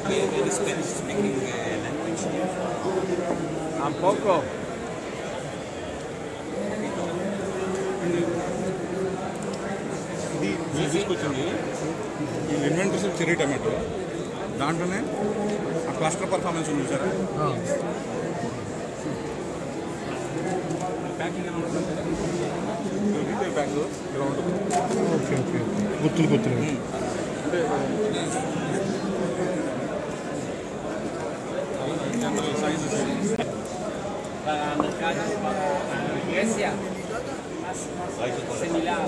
very Spanish speaking language. Tampoco. ఇది తీసుకొచ్చింది ఈ ఇన్వెంటరీస్ చెర్రీ టమాటో దాంట్లోనే ఆ క్లస్టర్ పర్ఫార్మెన్స్ ఉంది సార్ రీటైల్ బ్యాగ్ ఇలా ఉంటుంది ఓకే ఓకే గుత్తులు గుత్తులు అంటే sizes Para mercado, para iglesia, más similar.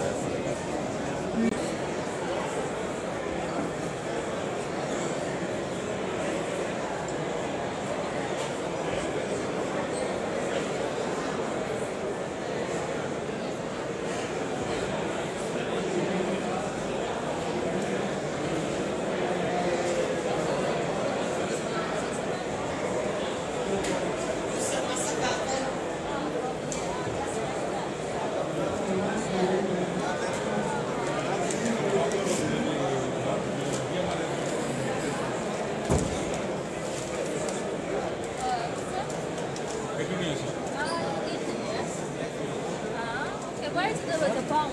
Where is the pump?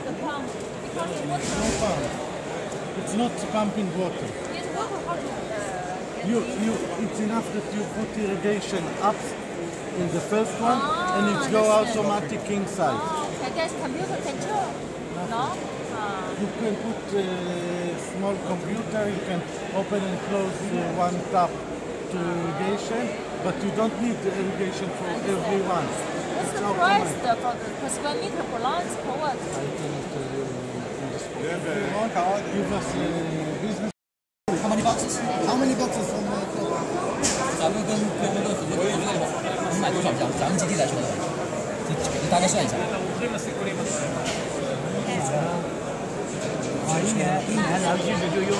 The pump. Because it was No pump. It's not pumping water. it's water how to It's enough that you put irrigation up in the first one and it go understand. automatic inside. I guess computer control. No? You can put a small computer, you can open and close one tap to irrigation, but you don't need the irrigation for everyone. What's the It's price automatic. for the per square meter per plants per what? I cannot tell you in this point. Give us a business. How many boxes? How many boxes from 咱们跟客户的合作，能买多少箱？咱们基地来说的话，你大概算一下。一年咱们其实就用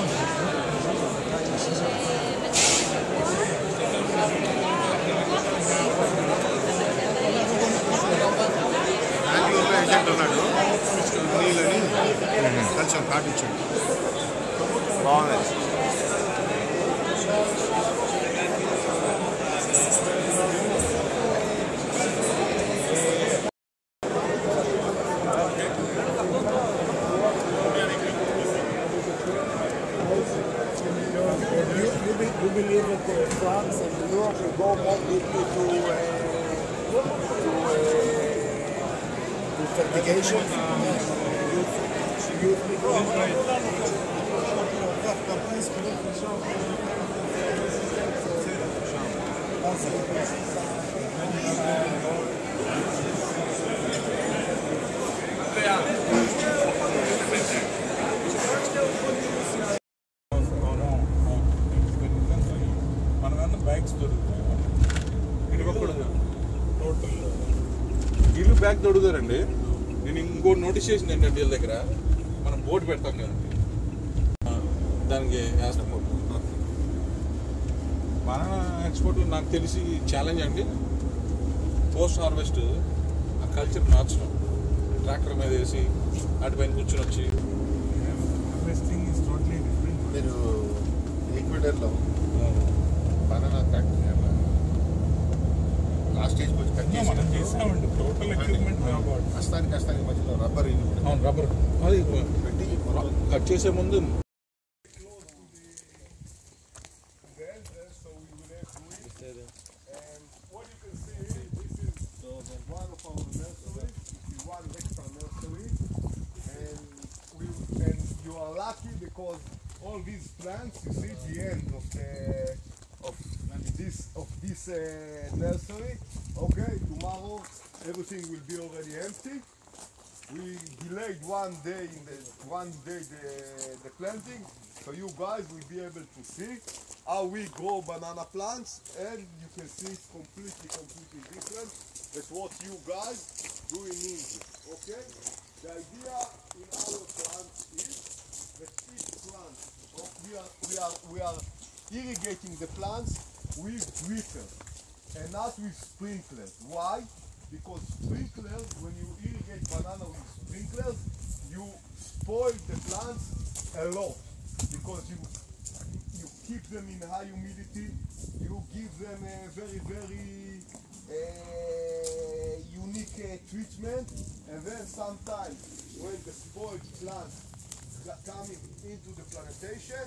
బెంగళూరులో agent ఉన్నాడు నీళ్ళని కొంచెం పాటించండి బాగుంది You believe that France and Europe will go more deeply to fertigation? మనకన్నా bags దొరుకుతాయి ఇటు ఒక్కడు టోటల్ వీళ్ళు బ్యాగ్ దొరుకుతారండి నేను ఇంకోటి నోటీస్ చేసింది ఏంటంటే వీళ్ళ దగ్గర మనం బోర్డు పెడతాం కదండి దానికి వేస్తాం బనానా ఎక్స్పోర్ట్ నాకు తెలిసి ఛాలెంజ్ అండి పోస్ట్ హార్వెస్ట్ ఆ కల్చర్ మార్చడం ట్రాక్టర్ మీద వేసి వాటిపైన కూర్చొని వచ్చి హార్వెస్టింగ్ ఇస్ టోటలీ డిఫరెంట్ మీరు ఈక్వెడర్లో బనానా ఫ్యాక్టరీ లాస్ట్ స్టేజ్కి వచ్చి కట్ మనం చేసి చేసామండి టోటల్ ఎక్విప్మెంట్ అస్తానికి మధ్యలో రబ్బర్ అవును రబ్బర్ అది పెట్టి కట్ చేసే ముందు you are lucky because all these plants, you see the end of this nursery. Okay, tomorrow everything will be already empty. We delayed one day the planting, so you guys will be able to see how we grow banana plants, and you can see it's completely different. That's what you guys do in Egypt. Okay, the idea in our plants is that each plant, we are irrigating the plants with drippers and not with sprinklers. Why? Because sprinklers, when you irrigate banana with sprinklers, you spoil the plants a lot because you keep them in high humidity, you give them a very, very unique treatment, and then sometimes when the spoiled plants coming into the plantation,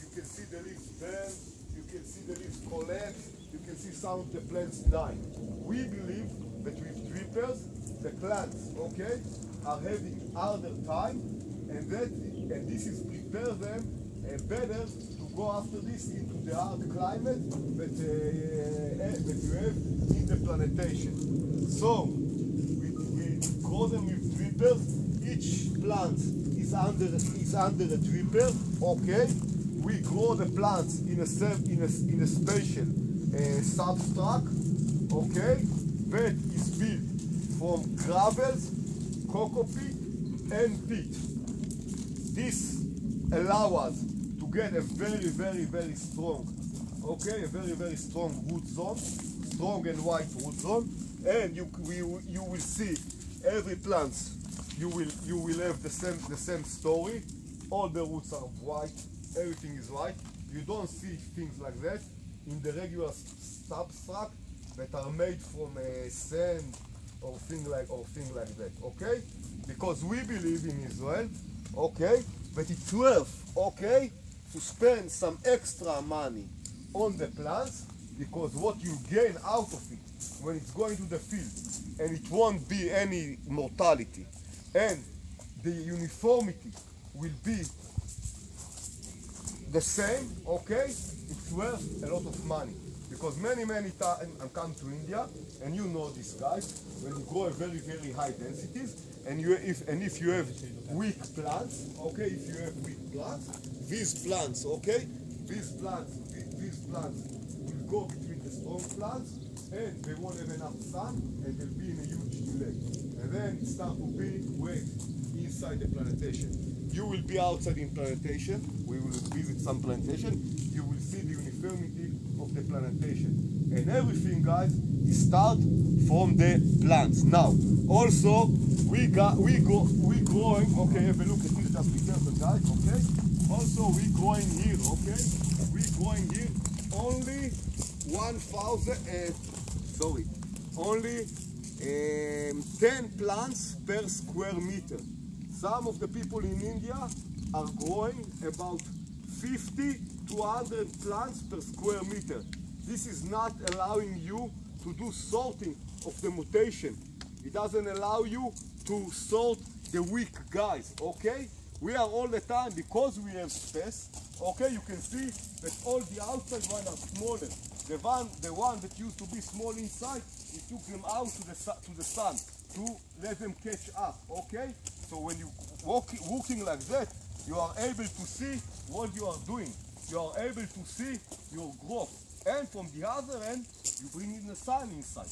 you can see the leaves burn, you can see the leaves collapse, you can see some of the plants die. We believe that with drippers, the plants, okay, are having harder time, and this is prepare them better to go after this into the hard climate that you have in the plantation. So we grow them with drippers. Each plant is under a dripper. Okay, we grow the plants in a special substrate. Okay, that is built from gravels, cocoa peat, and peat. This allows us to get a very, very, very strong, okay, a very, very strong root zone, strong and wide root zone, and you will see every plant. You will have the same story. All the roots are white. Everything is white. You don't see things like that in the regular substrate that are made from sand or thing like that. Okay, because we believe in Israel. Okay, but it's worth, okay, to spend some extra money on the plants, because what you gain out of it when it's going to the field, and it won't be any mortality, and the uniformity will be the same, okay, it's worth a lot of money. Because many times I come to India, and you know this, guys, when you grow a very, very high densities, and if you have weak plants, okay, if you have weak plants, these plants, okay, these plants will go between the strong plants, and they won't have enough sun, and they'll be in a huge delay. And then it starts to be wet inside the plantation. You will be outside in plantation, we will visit some plantation, you will see the uniformity of the plantation. And everything, guys, is start from the plants. Now, also, we growing, okay, have a look at this, just be careful, guys, okay? Also, we growing here, okay? We growing here only 10 plants per square meter. Some of the people in India are growing about 50 to 100 plants per square meter. This is not allowing you to do sorting of the mutation. It doesn't allow you to sort the weak guys, okay? We are all the time, because we have space, okay, you can see that all the outside ones are smaller. The one that used to be small inside, we took them out to the sun to let them catch up, okay? So when you walking like that, you are able to see what you are doing. You are able to see your growth. And from the other end, you bring in the sun inside.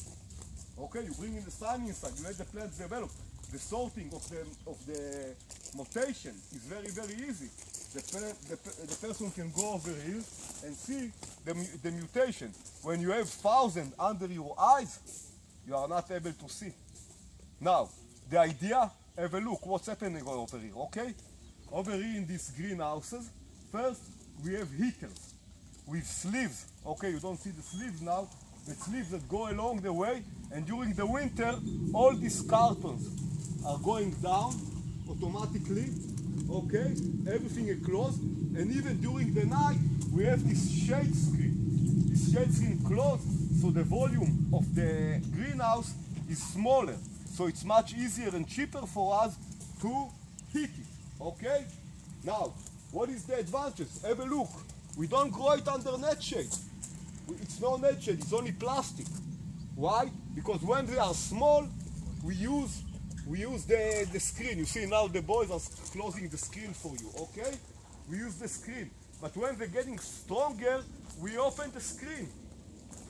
Okay, you bring in the sun inside. You let the plants develop. The sorting of the mutation is very, very easy. The person can go over here and see the mutation. When you have 1,000 under your eyes, you are not able to see. Now, the idea, have a look what's happening over here, okay? Over here in these greenhouses, first we have heaters with sleeves. Okay, you don't see the sleeves now, the sleeves that go along the way, and during the winter, all these cartons are going down automatically, okay? Everything is closed, and even during the night, we have this shade screen. This shade screen closed, so the volume of the greenhouse is smaller. So it's much easier and cheaper for us to heat it, okay? Now, what is the advantage? Have a look. We don't grow it under net shade. It's no net shade, it's only plastic. Why? Because when they are small, we use the screen. You see now the boys are closing the screen for you, okay? We use the screen. But when they're getting stronger, we open the screen.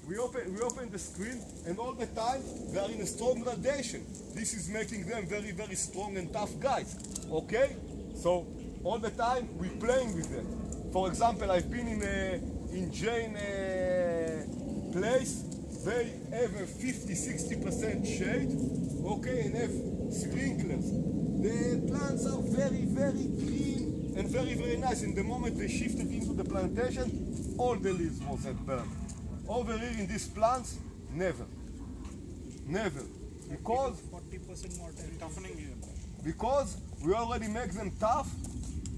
We open the screen, and all the time they are in a strong gradation. This is making them very, very strong and tough guys, okay? So all the time we're playing with them. For example, I've been in Jane place. They have a 50-60% shade, okay, and have sprinklers. The plants are very, very green and very, very nice. In the moment they shifted into the plantation, all the leaves was burned. Over here in these plants, never. Never. Because 40% mortality. Toughening here. Because we already make them tough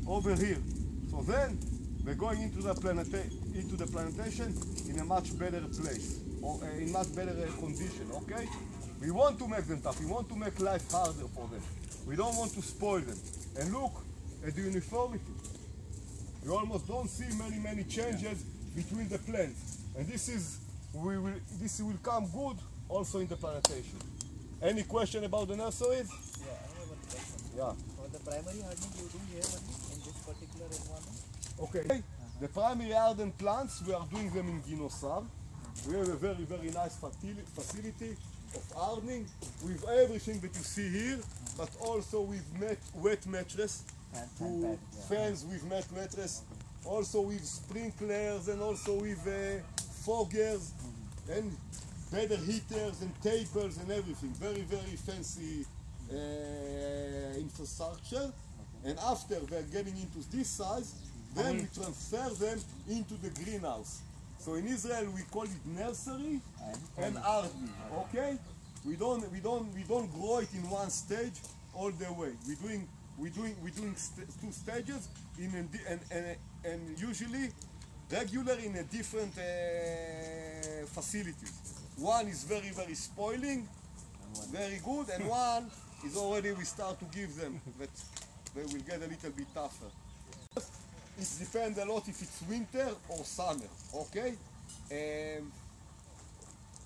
over here. So then we're going into the plantation in a much better place, or in much better condition, okay? We want to make them tough, we want to make life harder for them. We don't want to spoil them. And look at the uniformity. You almost don't see many changes between the plants. And this will come good also in the plantation. Any question about the nurseries? Yeah, I have one question. Yeah. For the primary hardening you do here only in this particular environment? Okay. The primary harden plants, we are doing them in Ginosar. We have a very nice facility of hardening with everything that you see here, but also with wet mattress, fans with wet mattress, also with sprinklers and also with foggers and better heaters and tables and everything. Very fancy infrastructure. And after they're getting into this size, then we transfer them into the greenhouse. So in Israel we call it nursery and hardening. Okay? We don't grow it in one stage all the way. We're doing two stages and usually regular in a different facilities. One is very spoiling, very good, and one is already we start to give them that they will get a little bit tougher. It depends a lot if it's winter or summer, okay?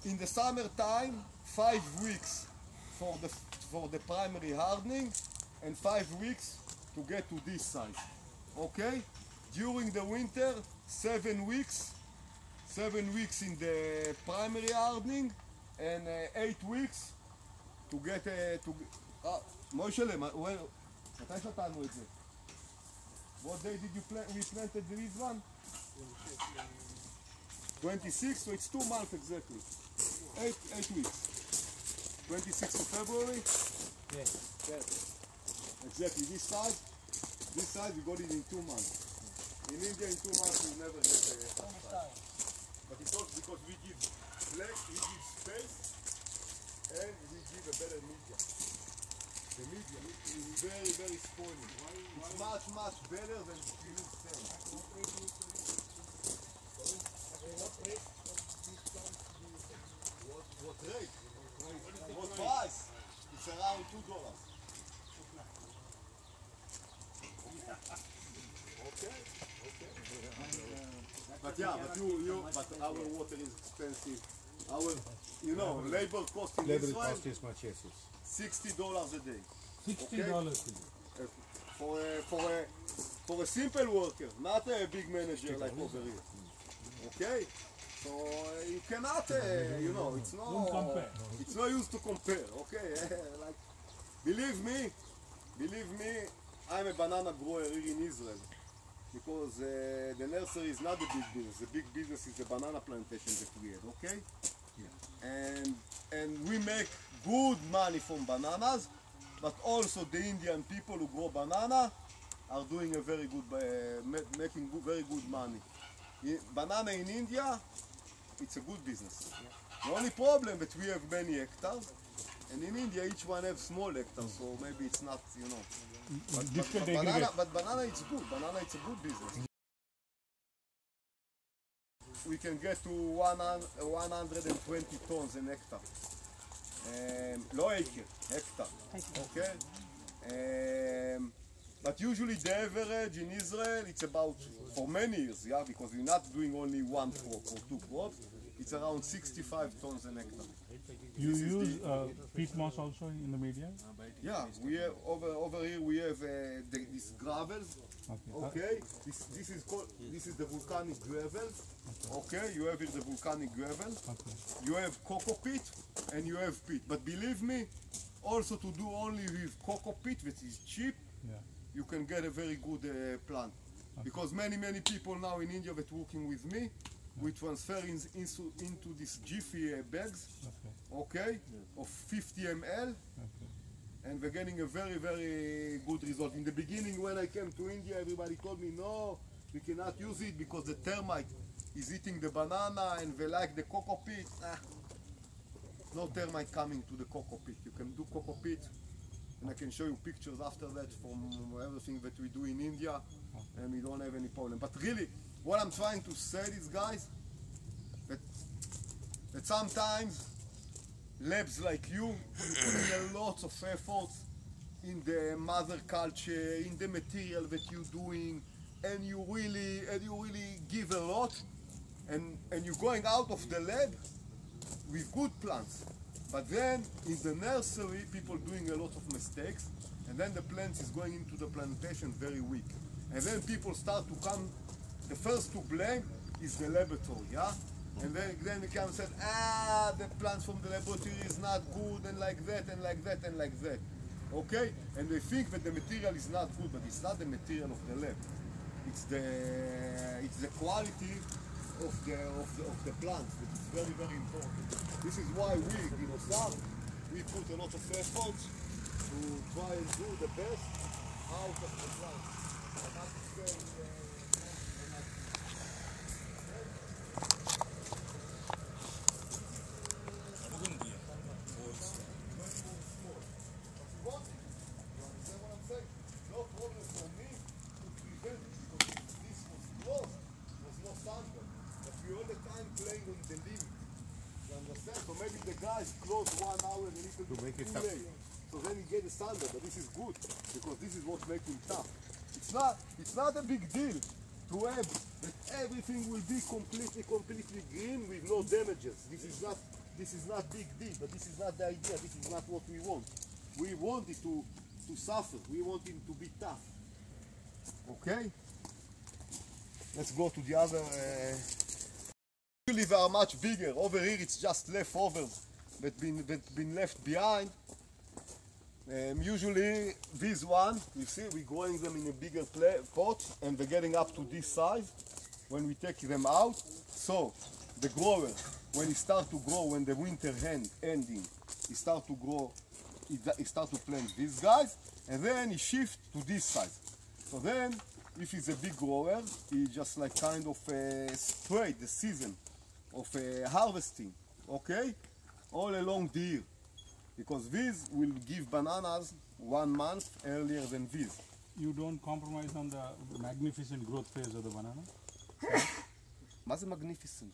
In the summertime, 5 weeks for the primary hardening and 5 weeks to get to this size, okay? During the winter, 7 weeks. 7 weeks in the primary hardening and 8 weeks to get מוישלה, מתי שתנו את זה? What day did you plant? We planted this one? 26, so it's 2 months exactly. 8 weeks. 26th of February? Yes. Exactly, this size we got it in 2 months. In India in 2 months you never get but it's also because we give space and we give a better media. The media is very spoiling. It's much better than you use sand. What rate? What price? It's around $2. Okay. But yeah, but our water is expensive. Our, labor cost in Israel is much, yes. $60 a day. $60 for a simple worker, not a big manager like over here. Okay, so you cannot, it's no use to compare. Okay, like believe me, I'm a banana grower here in Israel. Because the nursery is not the big business. The big business is the banana plantation that we have, okay? Yeah. And we make good money from bananas, but also the Indian people who grow banana are doing a very good, making very good money. Banana in India, it's a good business. The only problem that we have many hectares, and in India each one has small hectares, so maybe it's not, But banana it's good. Banana it's a good business. We can get to 120 tons an hectare. לא acre, hectare. Okay? But usually the average in Israel it's about, for many years, yeah, because we're not doing only 1 crop or 2 crops, it's around 65 tons an hectare. You use peat moss also in the medium? Yeah, we have over here we have this gravel. Okay, this is the volcanic gravel. Okay, you have here the volcanic gravel. You have cocoa peat and you have peat. But believe me, also to do only with cocoa peat, which is cheap, you can get a very good plant. Because many people now in India that working with me, we transfer into these Jiffy bags, okay, of 50 ml, and we're getting a very, very good result. In the beginning, when I came to India, everybody told me, no, we cannot use it because the termite is eating the banana and they like the cocoa pit. No termite coming to the cocoa pit. You can do cocoa pit, and I can show you pictures after that from everything that we do in India, and we don't have any problem. But really, what I'm trying to say is, guys, that sometimes labs like you put in a lot of efforts in the mother culture, in the material that you're doing, and you really give a lot, and you're going out of the lab with good plants. But then in the nursery, people doing a lot of mistakes, and then the plants is going into the plantation very weak. And then people start to come, the first to blame is the laboratory, yeah? And then they come and say, the plants from the laboratory is not good, and like that, and like that, and like that. Okay? And they think that the material is not good, but it's not the material of the lab. It's the quality of the plants that is very, very important. This is why we, Ginosar, we put a lot of effort to try and do the best out of the plants. And not to say, close 1 hour and a little bit make it too tough. late. So then you get a sander, but this is good because this is what makes him tough. It's not a big deal to have that everything will be completely green with no damages. This is not big deal, but this is not the idea. This is not what we want. We want it to suffer. We want him to be tough. Okay? Let's go to the other. Usually they are much bigger. Over here it's just leftovers that been left behind. Usually this one, you see, we're growing them in a bigger pot, and they're getting up to this size when we take them out. So the grower, when he start to grow, when the winter ending, he start to grow, he start to plant these guys, and then he shift to this size. So then, if he's a big grower, he just like kind of spread the season of harvesting, okay, all along the year, because this will give bananas 1 month earlier than this. You don't compromise on the magnificent growth phase of the banana? מה זה magnificent?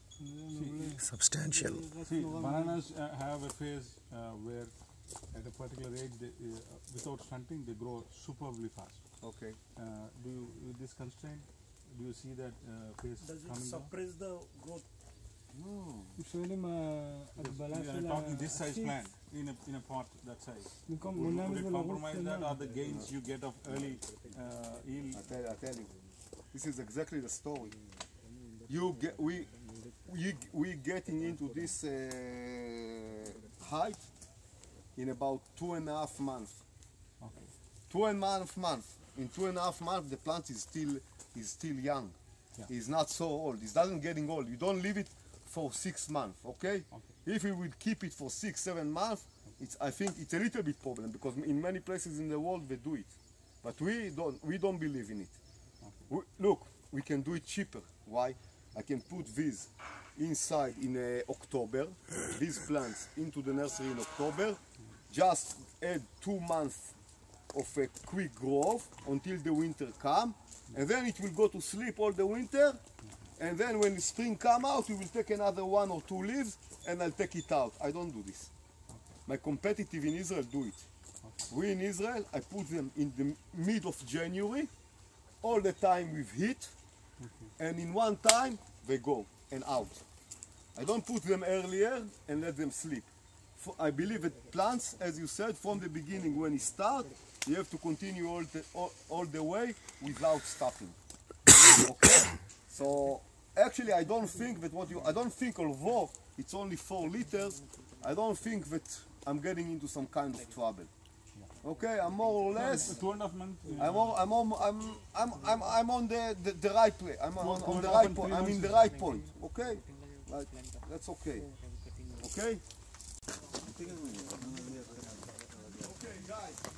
Substantial. See, bananas have a phase where at a particular age, without stunting, they grow superbly fast. Okay. With this constraint, do you see that phase Does it coming down? suppress the growth? We are talking this size plant in a pot that size. Would it compromise that, or the gains you get of early yield? I tell you, this is exactly the story. We getting into this height in about 2.5 months. Okay. 2.5 months. In 2.5 months, the plant is still young. Yeah. It's not so old. It doesn't getting old. You don't leave it for 6 months. Okay? If you will keep it for 6-7 months, I think it's a little bit problem, because in many places in the world they do it, but we don't believe in it. Look, we can do it cheaper. Why? I can put these inside in October, these plants into the nursery in October, just add 2 months of a quick growth until the winter come, and then it will go to sleep all the winter, and then when the spring come out, we will take another 1 or 2 leaves, and I'll take it out. I don't do this. My competitive in Israel do it. We in Israel, I put them in the mid of January, all the time with heat, and in one time they go and out. I don't put them earlier and let them sleep. I believe that plants, as you said, from the beginning when you start, you have to continue all the way without stopping. Okay? So actually I don't think that although it's only 4 liters, I don't think that I'm getting into some kind of trouble. Okay, I'm more or less. 2.5 months. I'm on the right place. I'm on the right point. I'm in the right point. Okay, like, that's okay. Okay. Okay, guys.